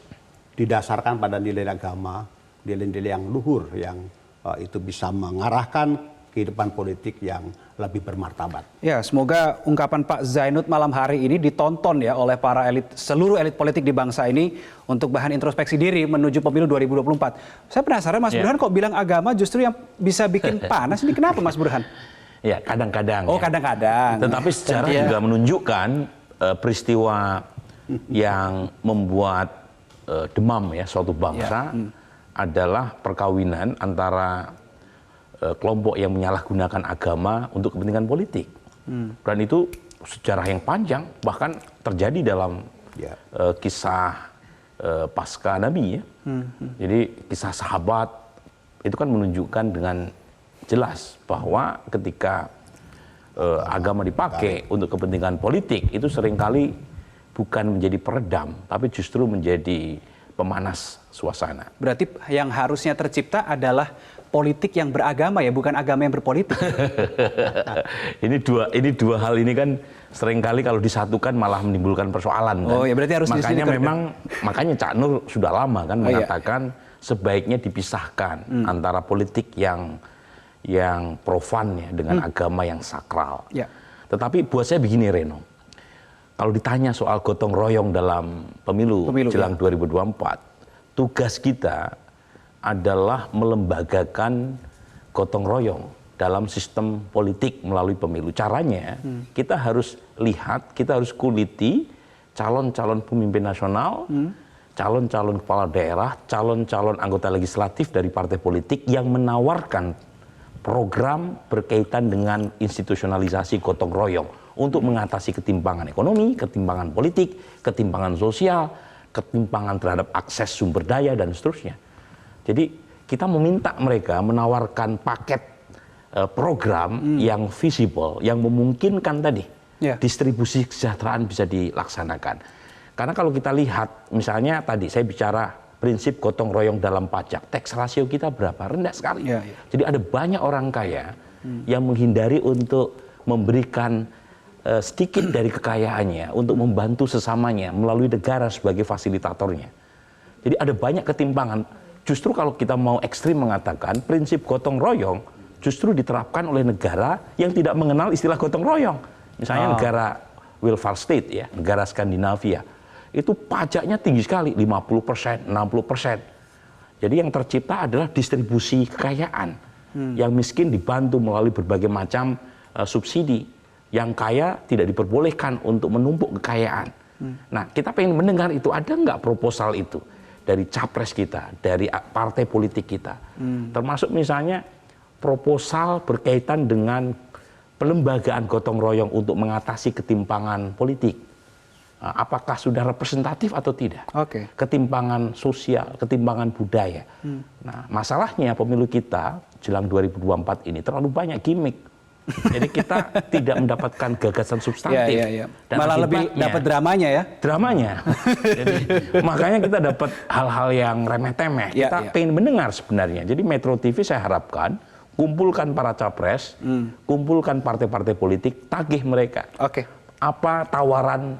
didasarkan pada nilai agama, nilai-nilai yang luhur yang itu bisa mengarahkan kehidupan politik yang lebih bermartabat. Ya, semoga ungkapan Pak Zainud malam hari ini ditonton ya oleh para elit, seluruh elit politik di bangsa ini untuk bahan introspeksi diri menuju pemilu 2024. Saya penasaran Mas Burhan kok bilang agama justru yang bisa bikin panas ini, kenapa Mas Burhan? Ya, kadang-kadang. Oh, ya. kadang-kadang. Tetapi sejarah juga menunjukkan peristiwa yang membuat demam ya suatu bangsa adalah perkawinan antara kelompok yang menyalahgunakan agama untuk kepentingan politik. Dan itu sejarah yang panjang, bahkan terjadi dalam kisah pasca Nabi ya. Jadi kisah sahabat itu kan menunjukkan dengan jelas bahwa ketika agama dipakai untuk kepentingan politik itu seringkali bukan menjadi peredam, tapi justru menjadi pemanas suasana. Berarti yang harusnya tercipta adalah politik yang beragama ya, bukan agama yang berpolitik. Ini dua hal ini kan seringkali kalau disatukan malah menimbulkan persoalan. Oh ya, berarti harus makanya Cak Nur sudah lama kan mengatakan sebaiknya dipisahkan antara politik yang profan ya dengan agama yang sakral. Ya. Tetapi buat saya begini Reno, kalau ditanya soal gotong royong dalam pemilu jelang 2024, tugas kita adalah melembagakan gotong royong dalam sistem politik melalui pemilu. Caranya kita harus lihat, kita harus kuliti calon-calon pemimpin nasional, calon-calon kepala daerah, calon-calon anggota legislatif dari partai politik yang menawarkan program berkaitan dengan institusionalisasi gotong royong untuk mengatasi ketimpangan ekonomi, ketimpangan politik, ketimpangan sosial, ketimpangan terhadap akses sumber daya dan seterusnya. Jadi kita meminta mereka menawarkan paket program yang visible, yang memungkinkan tadi distribusi kesejahteraan bisa dilaksanakan. Karena kalau kita lihat, misalnya tadi saya bicara prinsip gotong royong dalam pajak, tax ratio kita berapa? Rendah sekali. Jadi ada banyak orang kaya yang menghindari untuk memberikan sedikit dari kekayaannya untuk membantu sesamanya melalui negara sebagai fasilitatornya. Jadi ada banyak ketimpangan. Justru kalau kita mau ekstrim mengatakan prinsip gotong royong justru diterapkan oleh negara yang tidak mengenal istilah gotong royong. Misalnya negara welfare state ya, negara Skandinavia. Itu pajaknya tinggi sekali, 50%, 60%. Jadi yang tercipta adalah distribusi kekayaan. Yang miskin dibantu melalui berbagai macam subsidi. Yang kaya tidak diperbolehkan untuk menumpuk kekayaan. Nah, kita pengen mendengar itu, ada nggak proposal itu dari capres kita, dari partai politik kita. Termasuk misalnya proposal berkaitan dengan pelembagaan gotong royong untuk mengatasi ketimpangan politik. Apakah sudah representatif atau tidak? Ketimpangan sosial, ketimpangan budaya. Nah, masalahnya pemilu kita jelang 2024 ini terlalu banyak gimmick. Jadi kita tidak mendapatkan gagasan substantif. Dan malah lebih dapat dramanya ya? Dramanya. Jadi, makanya kita dapat hal-hal yang remeh-temeh. Kita pengen mendengar sebenarnya. Jadi Metro TV saya harapkan kumpulkan para capres, kumpulkan partai-partai politik, tagih mereka. Apa tawaran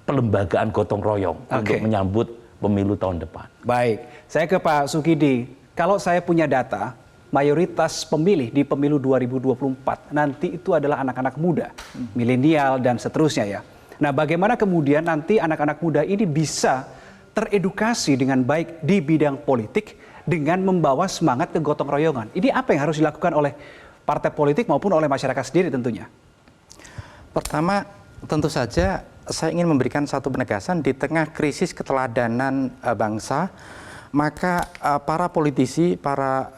pelembagaan gotong royong untuk menyambut pemilu tahun depan. Baik, saya ke Pak Sukidi. Kalau saya punya data, mayoritas pemilih di pemilu 2024 nanti itu adalah anak-anak muda, milenial dan seterusnya ya. Nah, bagaimana kemudian nanti anak-anak muda ini bisa teredukasi dengan baik di bidang politik dengan membawa semangat ke gotong royongan? Ini apa yang harus dilakukan oleh partai politik maupun oleh masyarakat sendiri tentunya? Pertama, tentu saja saya ingin memberikan satu penegasan di tengah krisis keteladanan bangsa, maka para politisi, para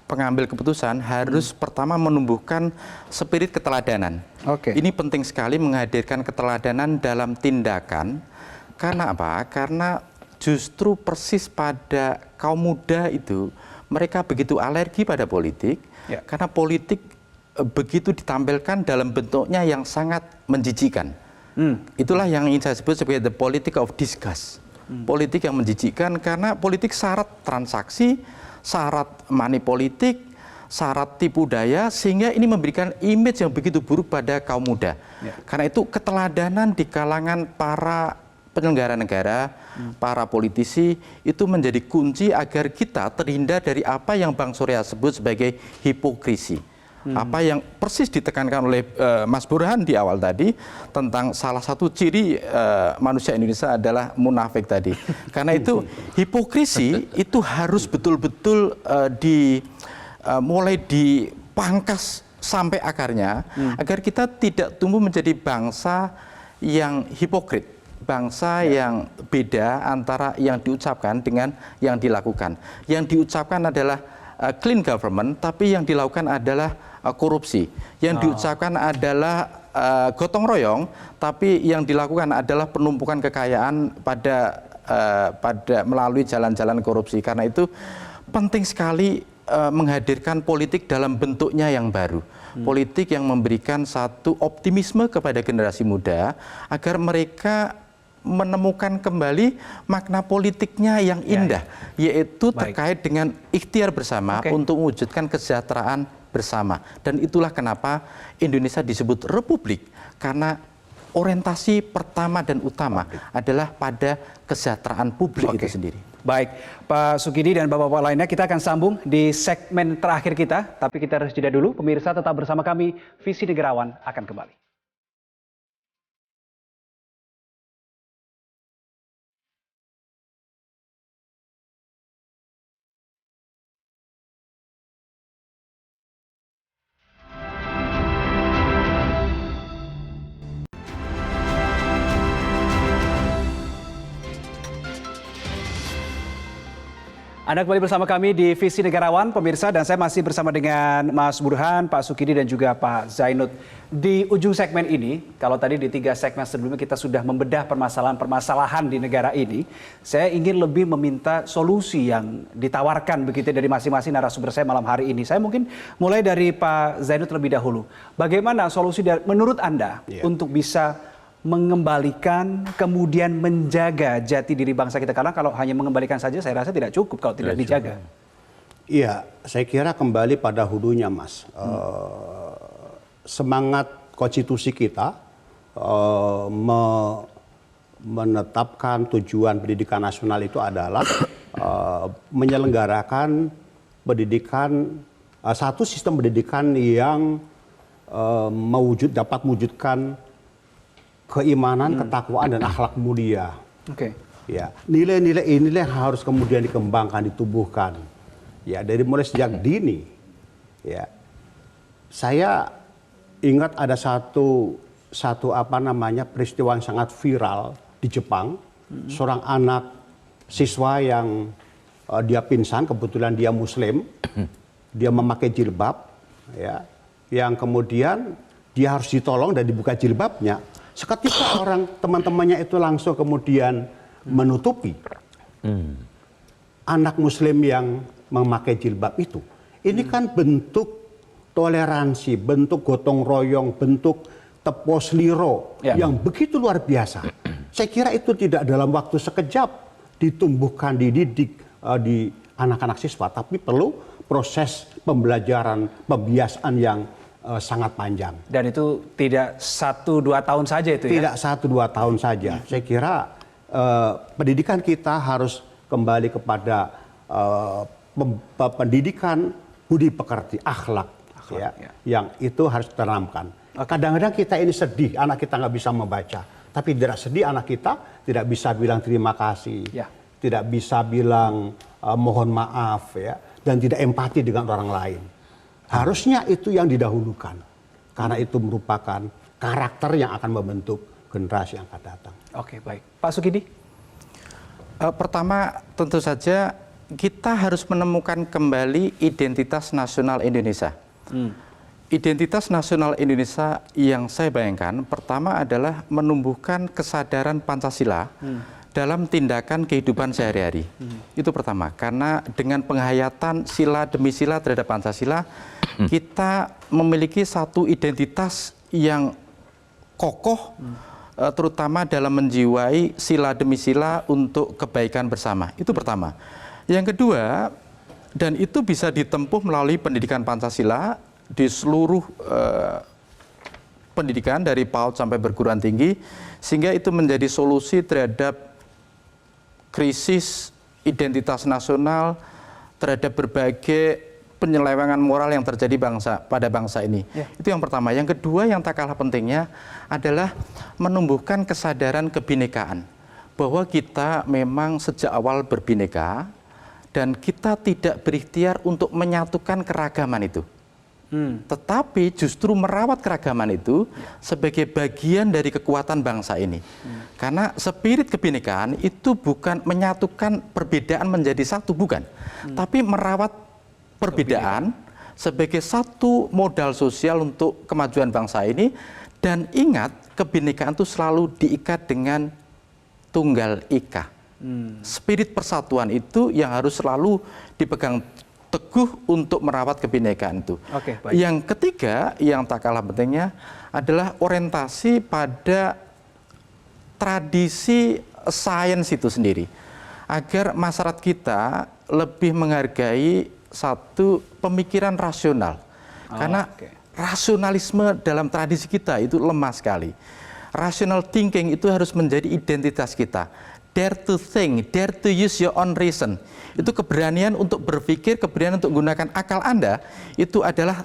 pengambil keputusan harus pertama menumbuhkan spirit keteladanan. Ini penting sekali menghadirkan keteladanan dalam tindakan. Karena apa? Karena justru persis pada kaum muda itu mereka begitu alergi pada politik, karena politik begitu ditampilkan dalam bentuknya yang sangat menjijikan. Itulah yang ingin saya sebut sebagai the politic of disgust. Politik yang menjijikkan karena politik syarat transaksi, syarat money politik, syarat tipu daya, sehingga ini memberikan image yang begitu buruk pada kaum muda. Karena itu keteladanan di kalangan para penyelenggara negara, para politisi itu menjadi kunci agar kita terhindar dari apa yang Bang Surya sebut sebagai hipokrisi. Apa yang persis ditekankan oleh Mas Burhan di awal tadi tentang salah satu ciri manusia Indonesia adalah munafik tadi. Karena itu hipokrisi itu harus betul-betul mulai dipangkas sampai akarnya agar kita tidak tumbuh menjadi bangsa yang hipokrit, bangsa yang beda antara yang diucapkan dengan yang dilakukan. Yang diucapkan adalah clean government, tapi yang dilakukan adalah korupsi. Yang diucapkan adalah gotong royong, tapi yang dilakukan adalah penumpukan kekayaan pada melalui jalan-jalan korupsi. Karena itu penting sekali menghadirkan politik dalam bentuknya yang baru. Politik yang memberikan satu optimisme kepada generasi muda agar mereka menemukan kembali makna politiknya yang indah, yaitu terkait dengan ikhtiar bersama untuk mewujudkan kesejahteraan bersama. Dan itulah kenapa Indonesia disebut republik, karena orientasi pertama dan utama adalah pada kesejahteraan publik itu sendiri. Baik, Pak Sukidi dan Bapak-Bapak lainnya, kita akan sambung di segmen terakhir kita, tapi kita harus jeda dulu. Pemirsa tetap bersama kami, Visi Negarawan akan kembali. Anda kembali bersama kami di Visi Negarawan, pemirsa, dan saya masih bersama dengan Mas Burhan, Pak Sukidi, dan juga Pak Zainud. Di ujung segmen ini, kalau tadi di 3 segmen sebelumnya kita sudah membedah permasalahan-permasalahan di negara ini, saya ingin lebih meminta solusi yang ditawarkan begitu dari masing-masing narasumber saya malam hari ini. Saya mungkin mulai dari Pak Zainud terlebih dahulu. Bagaimana solusi menurut Anda untuk bisa mengembalikan, kemudian menjaga jati diri bangsa kita? Karena kalau hanya mengembalikan saja saya rasa tidak cukup kalau tidak dijaga. Iya, saya kira kembali pada hulunya, Mas. Semangat konstitusi kita menetapkan tujuan pendidikan nasional itu adalah menyelenggarakan pendidikan, satu sistem pendidikan yang dapat mewujudkan keimanan, ketakwaan, dan akhlak mulia. Ya, nilai-nilai inilah yang harus kemudian dikembangkan, ditumbuhkan. Ya, dari mulai sejak dini. Ya, saya ingat ada satu peristiwa yang sangat viral di Jepang. Seorang anak siswa yang dia pingsan, kebetulan dia Muslim, dia memakai jilbab, ya, yang kemudian dia harus ditolong dan dibuka jilbabnya. Seketika teman-temannya itu langsung kemudian menutupi anak Muslim yang memakai jilbab itu. Ini kan bentuk toleransi, bentuk gotong royong, bentuk tepos liro yang begitu luar biasa. Saya kira itu tidak dalam waktu sekejap ditumbuhkan, dididik di anak-anak siswa, tapi perlu proses pembelajaran, pembiasaan yang sangat panjang. Dan itu tidak 1-2 tahun saja itu ya? Tidak 1-2 tahun saja. Saya kira pendidikan kita harus kembali kepada pendidikan budi pekerti, akhlak. Yang itu harus ditanamkan. Kadang-kadang kita ini sedih, anak kita nggak bisa membaca. Tapi tidak sedih anak kita tidak bisa bilang terima kasih. Tidak bisa bilang mohon maaf, ya, dan tidak empati dengan orang lain. Harusnya itu yang didahulukan, karena itu merupakan karakter yang akan membentuk generasi yang akan datang. Oke, baik. Pak Sukidi? Pertama, tentu saja kita harus menemukan kembali identitas nasional Indonesia. Identitas nasional Indonesia yang saya bayangkan, pertama adalah menumbuhkan kesadaran Pancasila dalam tindakan kehidupan sehari-hari. Itu pertama, karena dengan penghayatan sila demi sila terhadap Pancasila, kita memiliki satu identitas yang kokoh, terutama dalam menjiwai sila demi sila untuk kebaikan bersama. Itu pertama. Yang kedua, dan itu bisa ditempuh melalui pendidikan Pancasila di seluruh pendidikan dari PAUD sampai perguruan tinggi, sehingga itu menjadi solusi terhadap krisis identitas nasional, terhadap berbagai penyelewengan moral yang terjadi pada bangsa ini. Itu yang pertama. Yang kedua yang tak kalah pentingnya adalah menumbuhkan kesadaran kebinekaan. Bahwa kita memang sejak awal berbineka dan kita tidak berikhtiar untuk menyatukan keragaman itu. Tetapi justru merawat keragaman itu sebagai bagian dari kekuatan bangsa ini. Karena spirit kebinekaan itu bukan menyatukan perbedaan menjadi satu, bukan. Tapi merawat perbedaan sebagai satu modal sosial untuk kemajuan bangsa ini. Dan ingat, kebinekaan itu selalu diikat dengan tunggal ika. Spirit persatuan itu yang harus selalu dipegang teguh untuk merawat kebinekaan itu. Yang ketiga, yang tak kalah pentingnya adalah orientasi pada tradisi sains itu sendiri. Agar masyarakat kita lebih menghargai satu pemikiran rasional. Karena rasionalisme dalam tradisi kita itu lemah sekali. Rational thinking itu harus menjadi identitas kita. Dare to think, dare to use your own reason. Itu keberanian untuk berpikir, keberanian untuk menggunakan akal Anda, itu adalah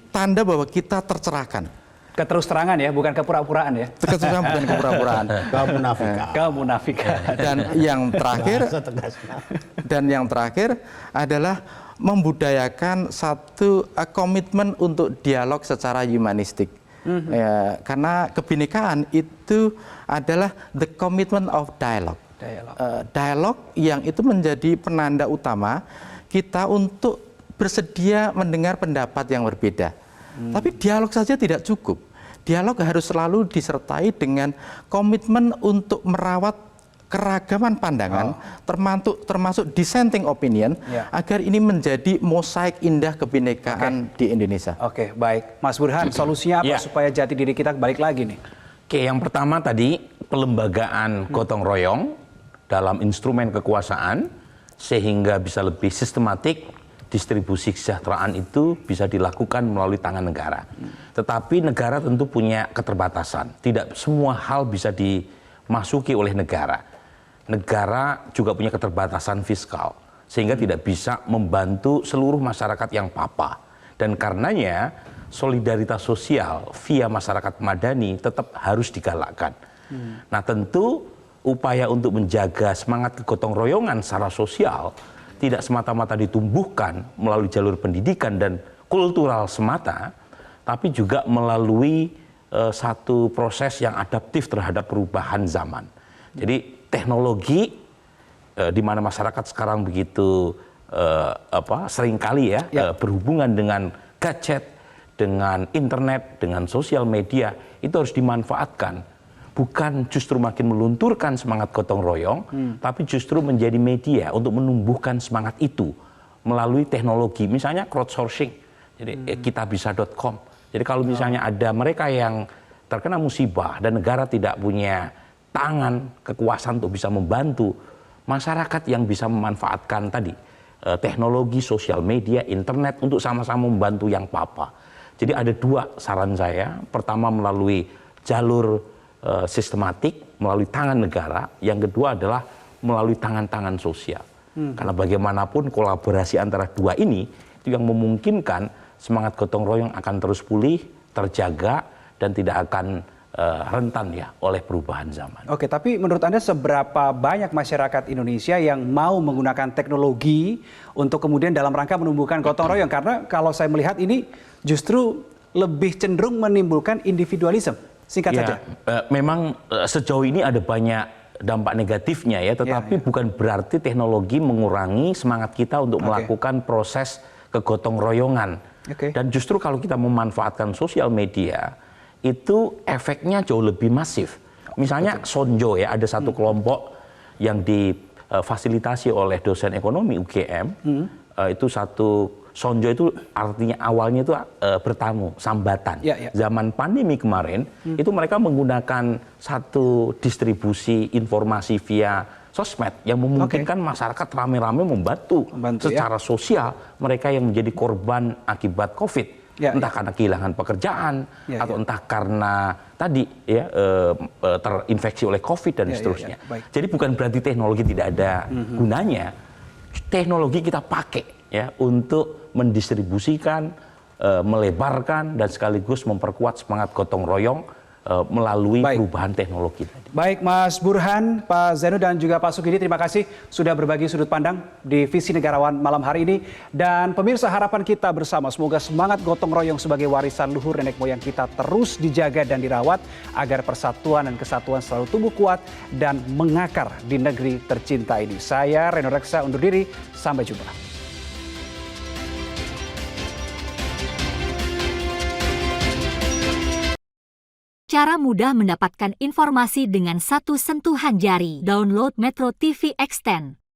tanda bahwa kita tercerahkan. Keterus-terangan ya, bukan kepura-puraan ya. Keterus-terangan bukan kepura-puraan. Kemunafikan. Dan yang terakhir adalah membudayakan satu komitmen untuk dialog secara humanistik. Karena kebinekaan itu adalah the commitment of dialogue. Dialog yang itu menjadi penanda utama kita untuk bersedia mendengar pendapat yang berbeda. Tapi dialog saja tidak cukup. Dialog harus selalu disertai dengan komitmen untuk merawat keragaman pandangan, termasuk dissenting opinion, agar ini menjadi mosaik indah kebinekaan di Indonesia. Oke, baik. Mas Burhan, solusinya apa supaya jati diri kita balik lagi nih? Oke, yang pertama tadi pelembagaan gotong royong dalam instrumen kekuasaan sehingga bisa lebih sistematik distribusi kesejahteraan itu bisa dilakukan melalui tangan negara. Tetapi negara tentu punya keterbatasan. Tidak semua hal bisa dimasuki oleh negara. Negara juga punya keterbatasan fiskal sehingga tidak bisa membantu seluruh masyarakat yang papa. Dan karenanya solidaritas sosial via masyarakat madani tetap harus digalakkan. Nah, tentu upaya untuk menjaga semangat kegotong royongan secara sosial tidak semata-mata ditumbuhkan melalui jalur pendidikan dan kultural semata, tapi juga melalui satu proses yang adaptif terhadap perubahan zaman. Jadi teknologi di mana masyarakat sekarang begitu seringkali berhubungan dengan gadget, dengan internet, dengan sosial media, itu harus dimanfaatkan. Bukan justru makin melunturkan semangat gotong royong, tapi justru menjadi media untuk menumbuhkan semangat itu melalui teknologi. Misalnya crowdsourcing, jadi kitabisa.com. Jadi kalau misalnya ada mereka yang terkena musibah dan negara tidak punya tangan, kekuasaan untuk bisa membantu, masyarakat yang bisa memanfaatkan tadi teknologi, sosial media, internet untuk sama-sama membantu yang papa. Jadi ada dua saran saya. Pertama melalui jalur sistematik melalui tangan negara, yang kedua adalah melalui tangan-tangan sosial. Karena bagaimanapun kolaborasi antara dua ini itu yang memungkinkan semangat gotong royong akan terus pulih, terjaga dan tidak akan rentan ya oleh perubahan zaman. Oke, tapi menurut Anda seberapa banyak masyarakat Indonesia yang mau menggunakan teknologi untuk kemudian dalam rangka menumbuhkan gotong royong? Karena kalau saya melihat ini justru lebih cenderung menimbulkan individualisme. Singkat saja. Memang sejauh ini ada banyak dampak negatifnya ya, tetapi bukan berarti teknologi mengurangi semangat kita untuk melakukan proses kegotong royongan. Dan justru kalau kita memanfaatkan sosial media, itu efeknya jauh lebih masif. Misalnya Sonjo ya, ada satu kelompok yang difasilitasi oleh dosen ekonomi UGM, itu satu Sonjo itu artinya awalnya itu bertamu, sambatan. Zaman pandemi kemarin, itu mereka menggunakan satu distribusi informasi via sosmed yang memungkinkan masyarakat rame-rame membantu secara sosial mereka yang menjadi korban akibat COVID. Entah karena kehilangan pekerjaan, atau entah karena tadi terinfeksi oleh COVID dan seterusnya. Jadi bukan berarti teknologi tidak ada gunanya. Teknologi kita pakai ya untuk mendistribusikan, melebarkan dan sekaligus memperkuat semangat gotong royong melalui perubahan teknologi tadi. Baik Mas Burhan, Pak Zainu dan juga Pak Sukidi, terima kasih sudah berbagi sudut pandang di Visi Negarawan malam hari ini. Dan pemirsa, harapan kita bersama semoga semangat gotong royong sebagai warisan luhur nenek moyang kita terus dijaga dan dirawat agar persatuan dan kesatuan selalu tumbuh kuat dan mengakar di negeri tercinta ini. Saya Reno Reksa undur diri, sampai jumpa. Cara mudah mendapatkan informasi dengan satu sentuhan jari. Download Metro TV Extend.